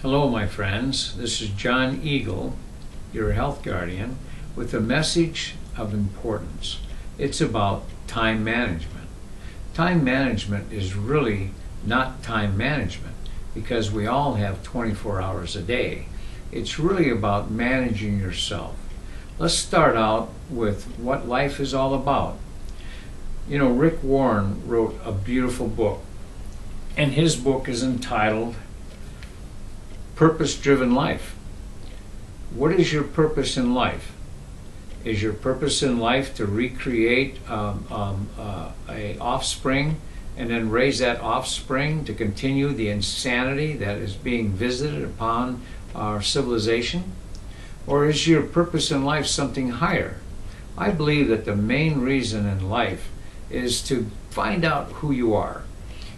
Hello, my friends. This is John Eagle, your health guardian, with a message of importance. It's about time management. Time management is really not time management because we all have 24 hours a day. It's really about managing yourself. Let's start out with what life is all about. You know, Rick Warren wrote a beautiful book, and his book is entitled Purpose-Driven Life. What is your purpose in life? Is your purpose in life to recreate a offspring and then raise that offspring to continue the insanity that is being visited upon our civilization? Or is your purpose in life something higher? I believe that the main reason in life is to find out who you are.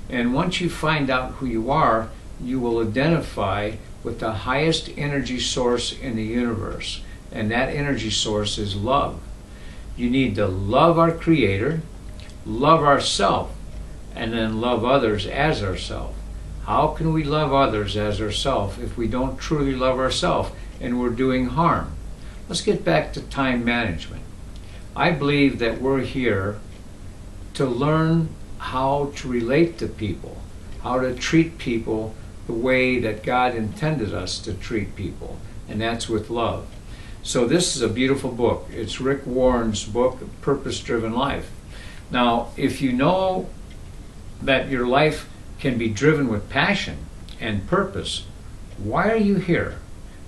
And once you find out who you are, you will identify with the highest energy source in the universe, and that energy source is love. You need to love our Creator, love ourselves, and then love others as ourselves. How can we love others as ourselves if we don't truly love ourselves and we're doing harm? Let's get back to time management. I believe that we're here to learn how to relate to people, how to treat people the way that God intended us to treat people, and that's with love. So this is a beautiful book. It's Rick Warren's book, Purpose-Driven Life. Now, if you know that your life can be driven with passion and purpose, why are you here?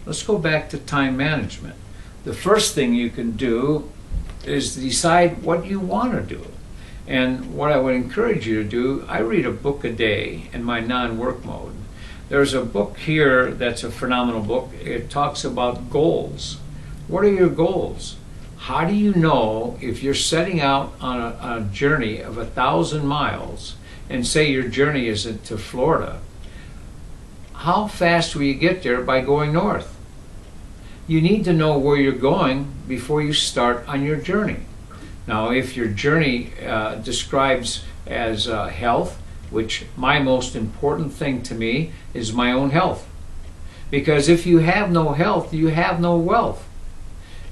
Let's go back to time management. The first thing you can do is decide what you want to do. And what I would encourage you to do, I read a book a day in my non-work mode. There's a book here that's a phenomenal book. It talks about goals. What are your goals? How do you know if you're setting out on a journey of 1,000 miles and say your journey is to Florida? How fast will you get there by going north? You need to know where you're going before you start on your journey. Now, if your journey describes as health, which my most important thing to me is my own health. Because if you have no health, you have no wealth.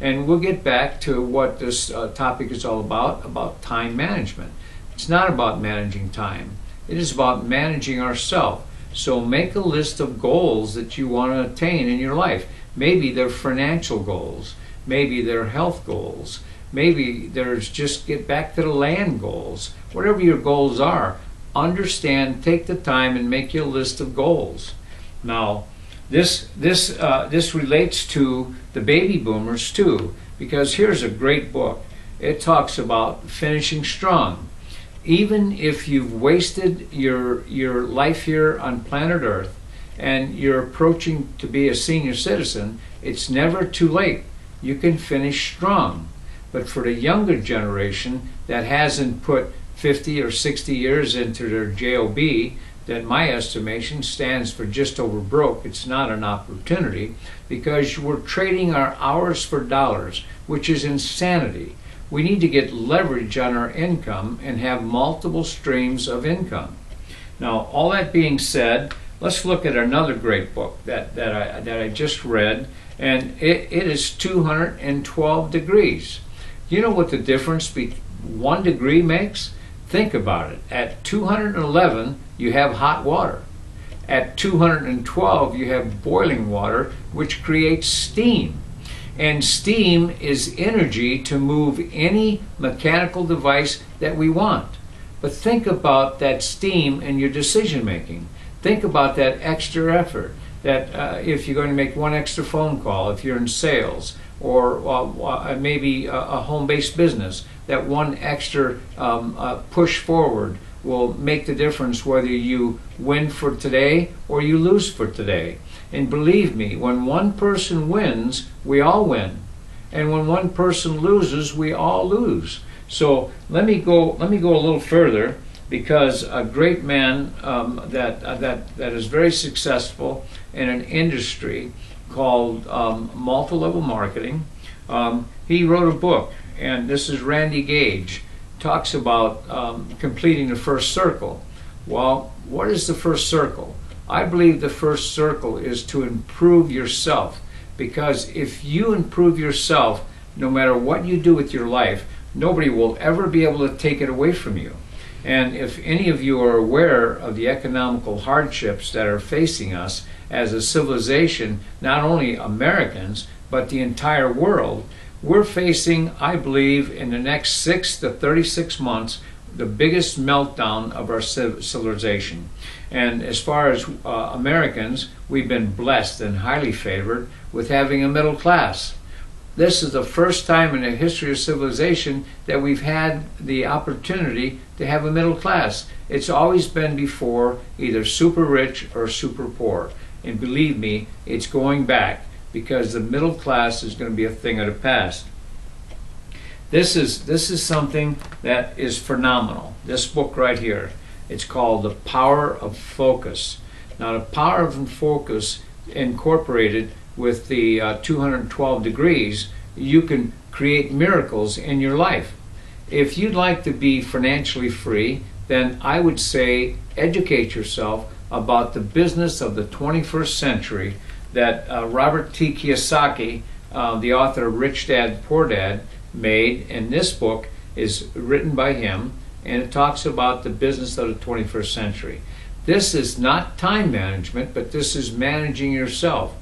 And we'll get back to what this topic is all about time management. It's not about managing time. It is about managing ourselves. So make a list of goals that you want to attain in your life. Maybe they're financial goals. Maybe they're health goals. Maybe there's just get back to the land goals. Whatever your goals are, understand, take the time and make your list of goals. Now, this relates to the baby boomers too, because here's a great book. It talks about finishing strong. Even if you've wasted your life here on planet Earth and you're approaching to be a senior citizen, it's never too late. You can finish strong. But for the younger generation that hasn't put 50 or 60 years into their job, that my estimation stands for just over broke. It's not an opportunity because we're trading our hours for dollars, which is insanity. We need to get leverage on our income and have multiple streams of income. Now, all that being said, let's look at another great book that I just read, and it is 212 degrees. You know what the difference between 1 degree makes? Think about it. At 211, you have hot water. At 212, you have boiling water, which creates steam. And steam is energy to move any mechanical device that we want. But think about that steam in your decision making. Think about that extra effort. That if you're going to make one extra phone call, if you're in sales, or maybe a home-based business, that one extra push forward will make the difference whether you win for today or you lose for today. And believe me, when one person wins, we all win. And when one person loses, we all lose. So let me go a little further, because a great man that is very successful in an industry called multi-level marketing, he wrote a book, and this is Randy Gage, talks about completing the first circle. Well, what is the first circle? I believe the first circle is to improve yourself, because if you improve yourself, no matter what you do with your life, nobody will ever be able to take it away from you. And if any of you are aware of the economical hardships that are facing us as a civilization, not only Americans, but the entire world, we're facing, I believe, in the next 6 to 36 months, the biggest meltdown of our civilization. And as far as Americans, we've been blessed and highly favored with having a middle class. This is the first time in the history of civilization that we've had the opportunity to have a middle class. It's always been before either super rich or super poor. And believe me, it's going back, because the middle class is going to be a thing of the past. This is something that is phenomenal. This book right here, it's called The Power of Focus. Now, the power of focus incorporated with the 212 degrees, you can create miracles in your life. If you'd like to be financially free, then I would say educate yourself about the business of the 21st century that Robert T. Kiyosaki, the author of Rich Dad, Poor Dad, made. And this book is written by him, and it talks about the business of the 21st century. This is not time management, but this is managing yourself.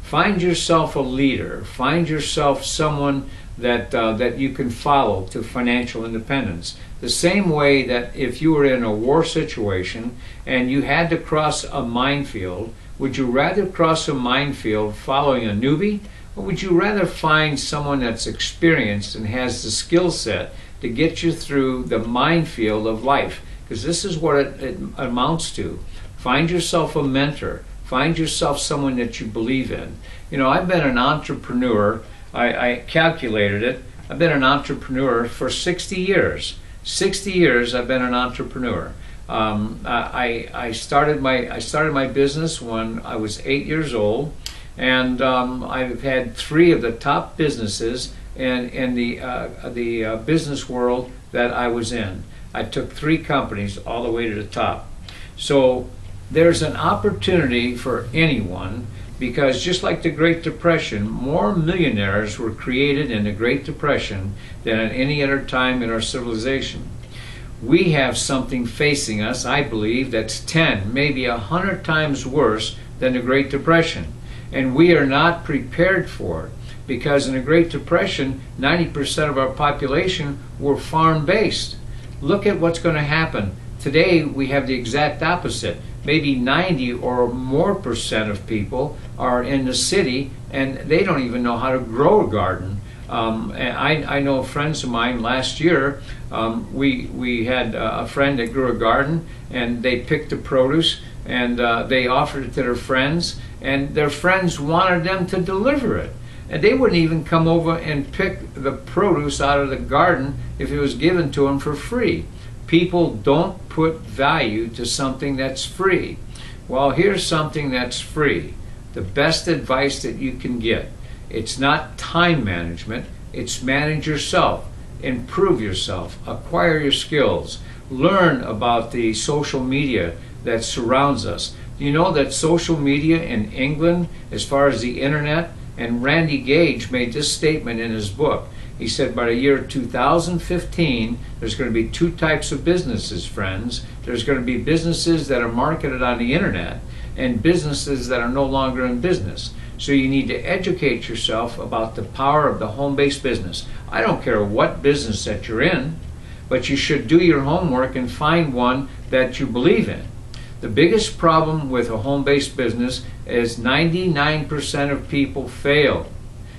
Find yourself a leader. Find yourself someone that you can follow to financial independence. The same way that if you were in a war situation and you had to cross a minefield, would you rather cross a minefield following a newbie, or would you rather find someone that's experienced and has the skill set to get you through the minefield of life? Because this is what it amounts to. Find yourself a mentor. Find yourself someone that you believe in. You know, I've been an entrepreneur. I calculated it. I've been an entrepreneur for 60 years. 60 years I've been an entrepreneur. I started my business when I was 8 years old, and I've had 3 of the top businesses in the business world that I was in. I took 3 companies all the way to the top. So there's an opportunity for anyone, because just like the Great Depression, more millionaires were created in the Great Depression than at any other time in our civilization. We have something facing us, I believe, that's 10, maybe 100 times worse than the Great Depression. And we are not prepared for it, because in the Great Depression, 90% of our population were farm-based. Look at what's going to happen. Today, we have the exact opposite. Maybe 90 or more % of people are in the city, and they don't even know how to grow a garden. And I know friends of mine last year, we had a friend that grew a garden, and they picked the produce, and they offered it to their friends, and their friends wanted them to deliver it. And they wouldn't even come over and pick the produce out of the garden if it was given to them for free. People don't put value to something that's free. Well, here's something that's free. The best advice that you can get. It's not time management, it's manage yourself, improve yourself, acquire your skills, learn about the social media that surrounds us. Do you know that social media in England, as far as the internet, and Randy Gage made this statement in his book. He said by the year 2015, there's going to be 2 types of businesses, friends. There's going to be businesses that are marketed on the internet and businesses that are no longer in business. So you need to educate yourself about the power of the home-based business. I don't care what business that you're in, but you should do your homework and find one that you believe in. The biggest problem with a home-based business is 99% of people fail.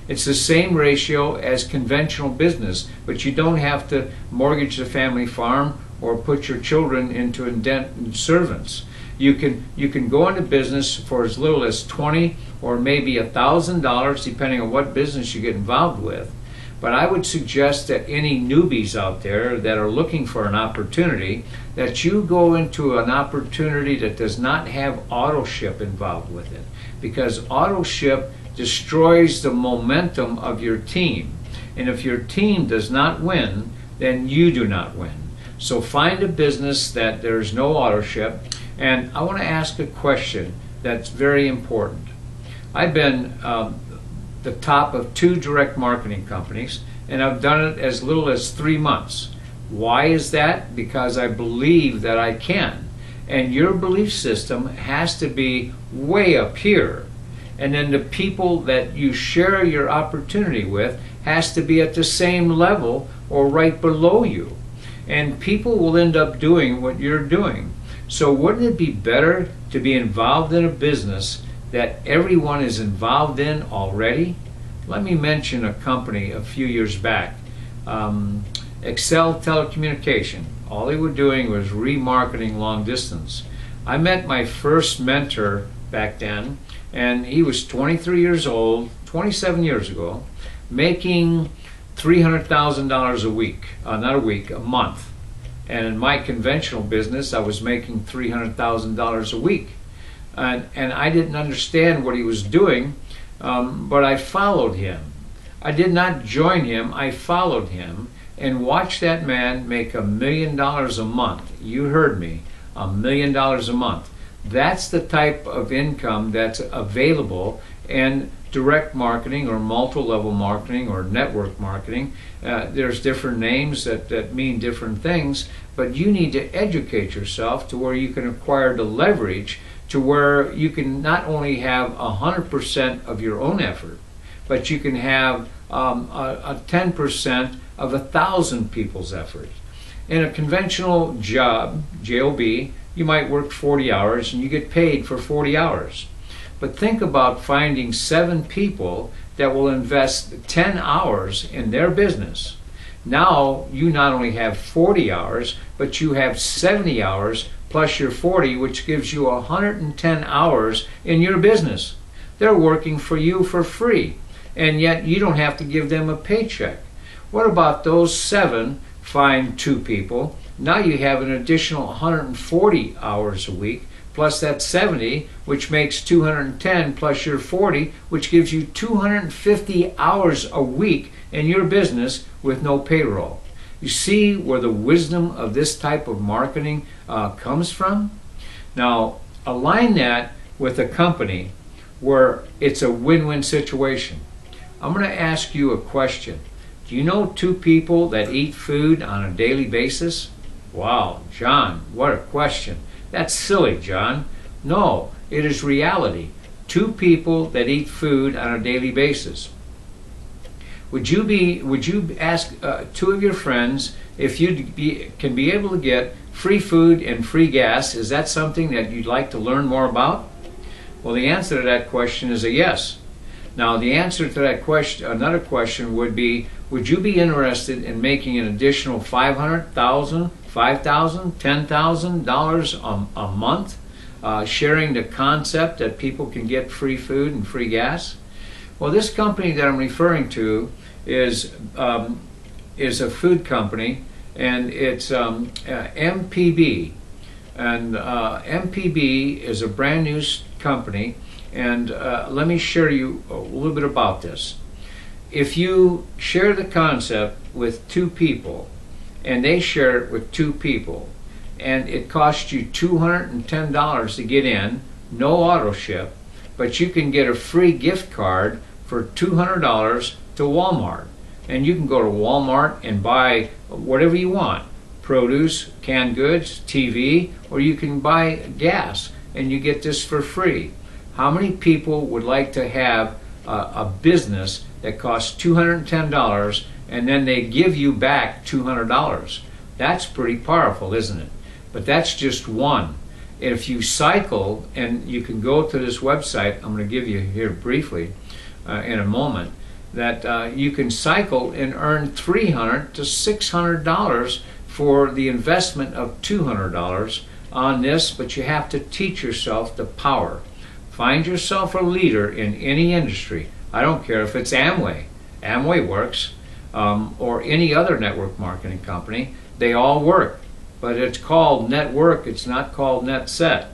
It's the same ratio as conventional business, but you don't have to mortgage the family farm or put your children into indentured servants. You can go into business for as little as $20 or maybe $1,000, depending on what business you get involved with. But I would suggest that any newbies out there that are looking for an opportunity, that you go into an opportunity that does not have auto ship involved with it, because auto ship destroys the momentum of your team. And if your team does not win, then you do not win. So find a business that there's no auto ship, And I want to ask a question that's very important. I've been the top of 2 direct marketing companies, and I've done it as little as 3 months. Why is that? Because I believe that I can. And your belief system has to be way up here. And then the people that you share your opportunity with has to be at the same level or right below you. And people will end up doing what you're doing. So wouldn't it be better to be involved in a business that everyone is involved in already? Let me mention a company a few years back, Excel Telecommunication. All they were doing was remarketing long distance. I met my first mentor back then, and he was 23 years old, 27 years ago, making $300,000 a week, not a week, a month. And in my conventional business, I was making $300,000 a week. And I didn't understand what he was doing, but I followed him. I did not join him, I followed him and watched that man make $1 million a month. You heard me, $1 million a month. That's the type of income that's available in direct marketing or multi-level marketing or network marketing. There's different names that mean different things, but you need to educate yourself to where you can acquire the leverage to where you can not only have 100% of your own effort, but you can have a 10% of 1,000 people's effort. In a conventional job, JOB, you might work 40 hours and you get paid for 40 hours. But think about finding 7 people that will invest 10 hours in their business. Now you not only have 40 hours, but you have 70 hours plus your 40, which gives you 110 hours in your business. They're working for you for free, and yet you don't have to give them a paycheck. What about those 7 find 2 people? Now you have an additional 140 hours a week, plus that 70, which makes 210, plus your 40, which gives you 250 hours a week in your business with no payroll. You see where the wisdom of this type of marketing comes from? Now, align that with a company where it's a win-win situation. I'm going to ask you a question. Do you know 2 people that eat food on a daily basis? Wow, John, what a question. That's silly, John. No, it is reality. 2 people that eat food on a daily basis. Would you ask 2 of your friends if you can be able to get free food and free gas? Is that something that you'd like to learn more about? Well, the answer to that question is a yes. Now, the answer to that question, another question would be, would you be interested in making an additional $500,000, $5,000, $10,000 a month, sharing the concept that people can get free food and free gas? Well, this company that I'm referring to is a food company, and it's MPB. And MPB is a brand new company, and let me share you a little bit about this. If you share the concept with 2 people, and they share it with 2 people, and it costs you $210 to get in, no auto ship, but you can get a free gift card for $200 to Walmart. And you can go to Walmart and buy whatever you want, produce, canned goods, TV, or you can buy gas, and you get this for free. How many people would like to have a business that costs $210 and then they give you back $200? That's pretty powerful, isn't it? But that's just one. If you cycle, and you can go to this website, I'm going to give you here briefly in a moment, that you can cycle and earn $300 to $600 for the investment of $200 on this, but you have to teach yourself the power. Find yourself a leader in any industry. I don't care if it's Amway. Amway works, or any other network marketing company. They all work, but it's called network. It's not called net set.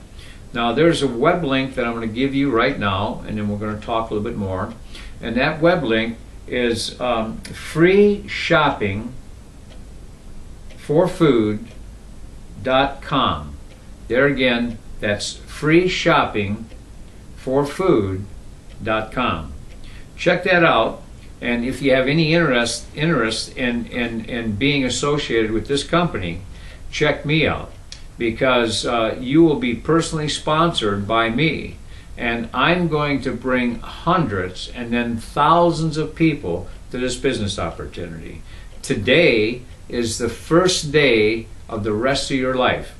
Now, there's a web link that I'm going to give you right now, and then we're going to talk a little bit more. And that web link is freeshoppingforfood.com. There again, That's freeshoppingforfood.com. Check that out, and if you have any interest in being associated with this company, check me out, because you will be personally sponsored by me, and I'm going to bring hundreds and then thousands of people to this business opportunity. Today is the first day of the rest of your life,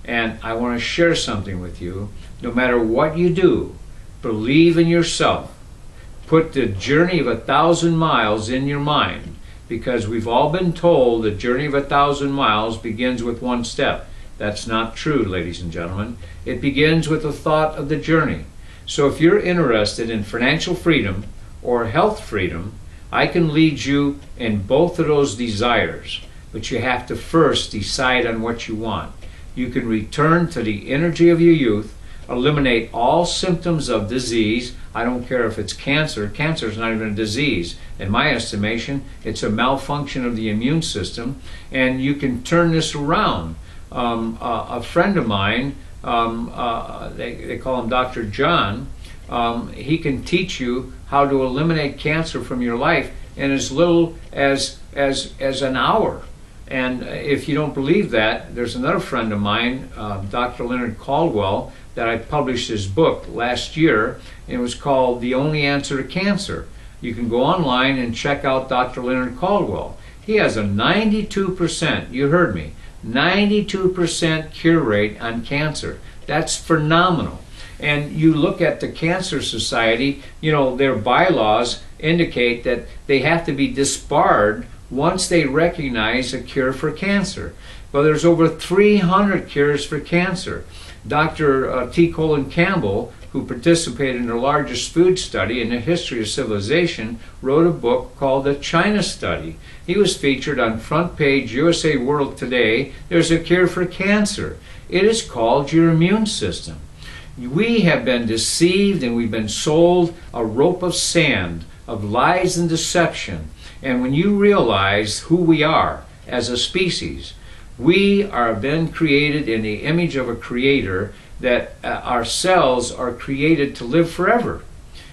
and I want to share something with you. No matter what you do, believe in yourself. Put the journey of 1,000 miles in your mind, because we've all been told the journey of 1,000 miles begins with one step. That's not true, ladies and gentlemen. It begins with the thought of the journey. So if you're interested in financial freedom or health freedom, I can lead you in both of those desires. But you have to first decide on what you want. You can return to the energy of your youth, eliminate all symptoms of disease. I don't care if it's cancer. Cancer is not even a disease. In my estimation, it's a malfunction of the immune system, and you can turn this around. A friend of mine, they call him Dr. John, he can teach you how to eliminate cancer from your life in as little as an hour. And if you don't believe that, there's another friend of mine, Dr. Leonard Caldwell, that I published his book last year, and it was called The Only Answer to Cancer. You can go online and check out Dr. Leonard Caldwell. He has a 92%, you heard me, 92% cure rate on cancer. That's phenomenal. And you look at the Cancer Society, you know, their bylaws indicate that they have to be disbarred once they recognize a cure for cancer. Well, there's over 300 cures for cancer. Dr. T. Colin Campbell, who participated in the largest food study in the history of civilization, wrote a book called The China Study. He was featured on front page USA World Today. There's a cure for cancer. It is called your immune system. We have been deceived, and we've been sold a rope of sand, of lies and deception. And when you realize who we are as a species, we are then created in the image of a creator, that our cells are created to live forever.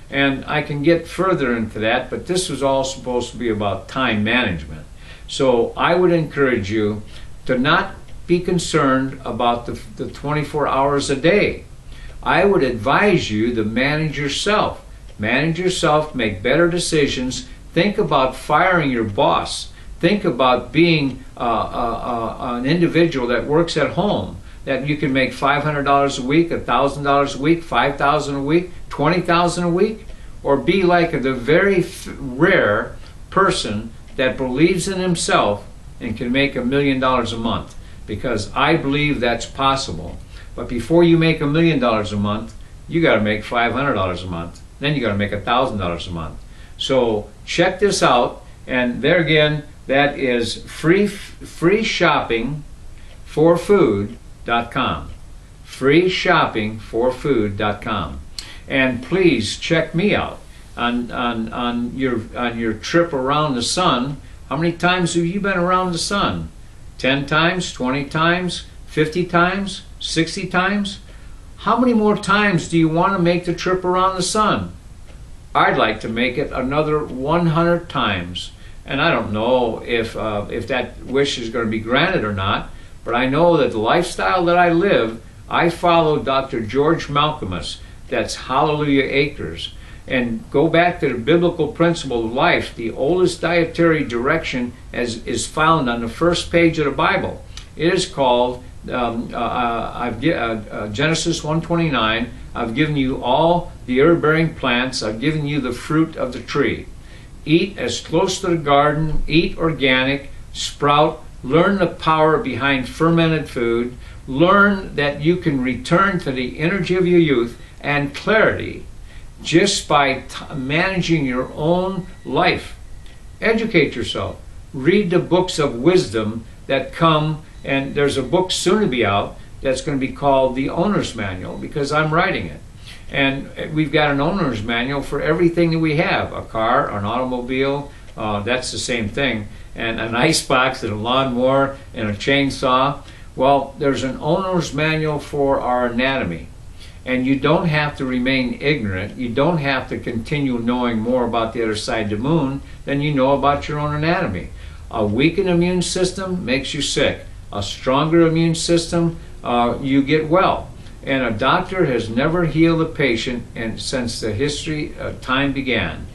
And I can get further into that, but this was all supposed to be about time management. So I would encourage you to not be concerned about the 24 hours a day. I would advise you to manage yourself. Manage yourself, make better decisions. Think about firing your boss. Think about being an individual that works at home, that you can make $500 a week, $1,000 a week, $5,000 a week, $20,000 a week, or be like the very rare person that believes in himself and can make $1 million a month, because I believe that's possible. But before you make $1 million a month, you got to make $500 a month. Then you got to make $1,000 a month. So check this out, and there again, that is freeshoppingforfood.com. freeshoppingforfood.com. And please check me out on your trip around the sun. How many times have you been around the sun? 10 times, 20 times, 50 times, 60 times? How many more times do you want to make the trip around the sun? I'd like to make it another 100 times. And I don't know if that wish is going to be granted or not, but I know that the lifestyle that I live, I follow Dr. George Malcolmus. That's Hallelujah Acres. And go back to the biblical principle of life. The oldest dietary direction is found on the first page of the Bible. It is called Genesis 1:29. I've given you all the herb-bearing plants. I've given you the fruit of the tree. Eat as close to the garden. Eat organic. Sprout. Learn the power behind fermented food. Learn that you can return to the energy of your youth and clarity just by managing your own life. Educate yourself. Read the books of wisdom that come, and there's a book soon to be out that's going to be called The Owner's Manual, because I'm writing it. And we've got an owner's manual for everything that we have, a car, an automobile, that's the same thing, and an ice box and a lawnmower and a chainsaw. Well, there's an owner's manual for our anatomy. And you don't have to remain ignorant. You don't have to continue knowing more about the other side of the moon than you know about your own anatomy. A weakened immune system makes you sick. A stronger immune system, you get well. And a doctor has never healed a patient since the history of time began.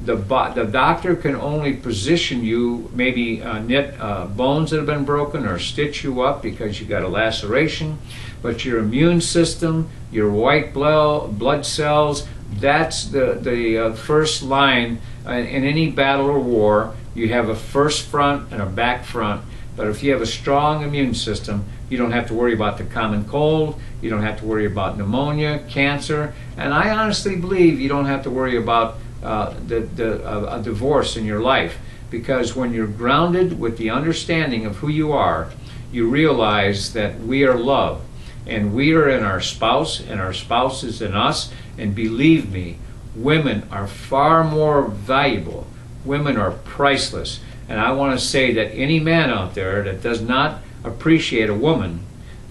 The doctor can only position you, maybe knit bones that have been broken or stitch you up because you got a laceration. But your immune system, your white blood cells, that's the first line in any battle or war. You have a first front and a back front. But if you have a strong immune system, you don't have to worry about the common cold. You don't have to worry about pneumonia, cancer. And I honestly believe you don't have to worry about a divorce in your life. Because when you're grounded with the understanding of who you are, you realize that we are loved. And we are in our spouse, and our spouse is in us. And believe me, women are far more valuable. Women are priceless. And I want to say that any man out there that does not appreciate a woman,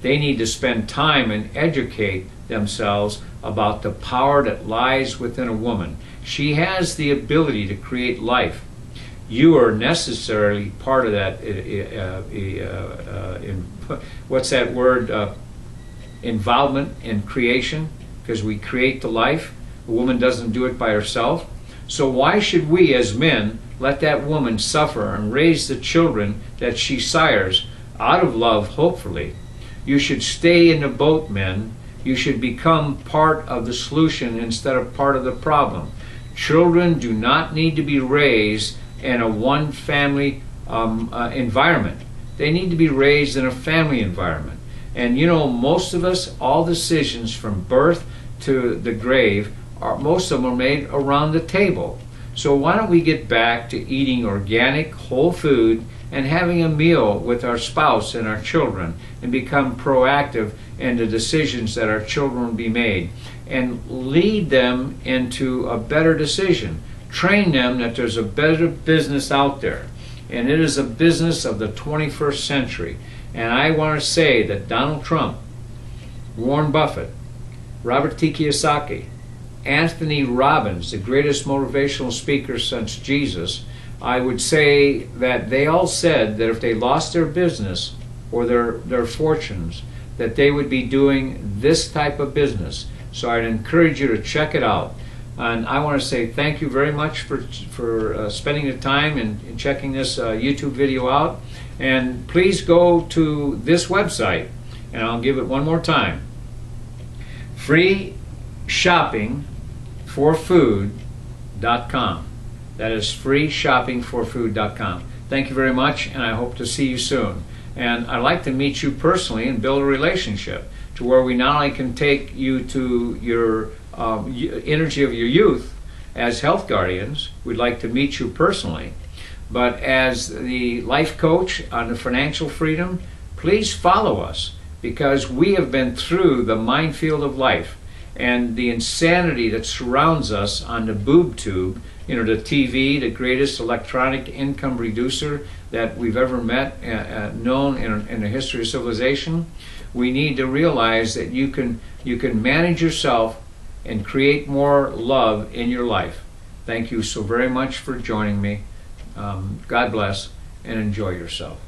they need to spend time and educate themselves about the power that lies within a woman. She has the ability to create life. You are necessarily part of that. What's that word? Involvement in creation, because we create the life. A woman doesn't do it by herself. So why should we as men let that woman suffer and raise the children that she sires out of love, hopefully? You should stay in the boat, men. You should become part of the solution instead of part of the problem. Children do not need to be raised in a one-family environment. They need to be raised in a family environment. And you know, most of us, all decisions from birth to the grave, most of them are made around the table. So why don't we get back to eating organic, whole food and having a meal with our spouse and our children and become proactive in the decisions that our children will be made and lead them into a better decision. Train them that there's a better business out there, and it is a business of the 21st century. And I want to say that Donald Trump, Warren Buffett, Robert T. Kiyosaki, Anthony Robbins, the greatest motivational speaker since Jesus, I would say that they all said that if they lost their business or their fortunes, that they would be doing this type of business. So I'd encourage you to check it out. And I want to say thank you very much for spending the time and checking this YouTube video out. And please go to this website, and I'll give it one more time. freeshoppingforfood.com. That is freeshoppingforfood.com. Thank you very much, and I hope to see you soon. And I'd like to meet you personally and build a relationship to where we not only can take you to your energy of your youth as health guardians, we'd like to meet you personally, but as the life coach on the financial freedom, please follow us, because we have been through the minefield of life and the insanity that surrounds us on the boob tube. You know, the TV, the greatest electronic income reducer that we've ever known in the history of civilization. We need to realize that you can manage yourself and create more love in your life. Thank you so very much for joining me. God bless, and enjoy yourself.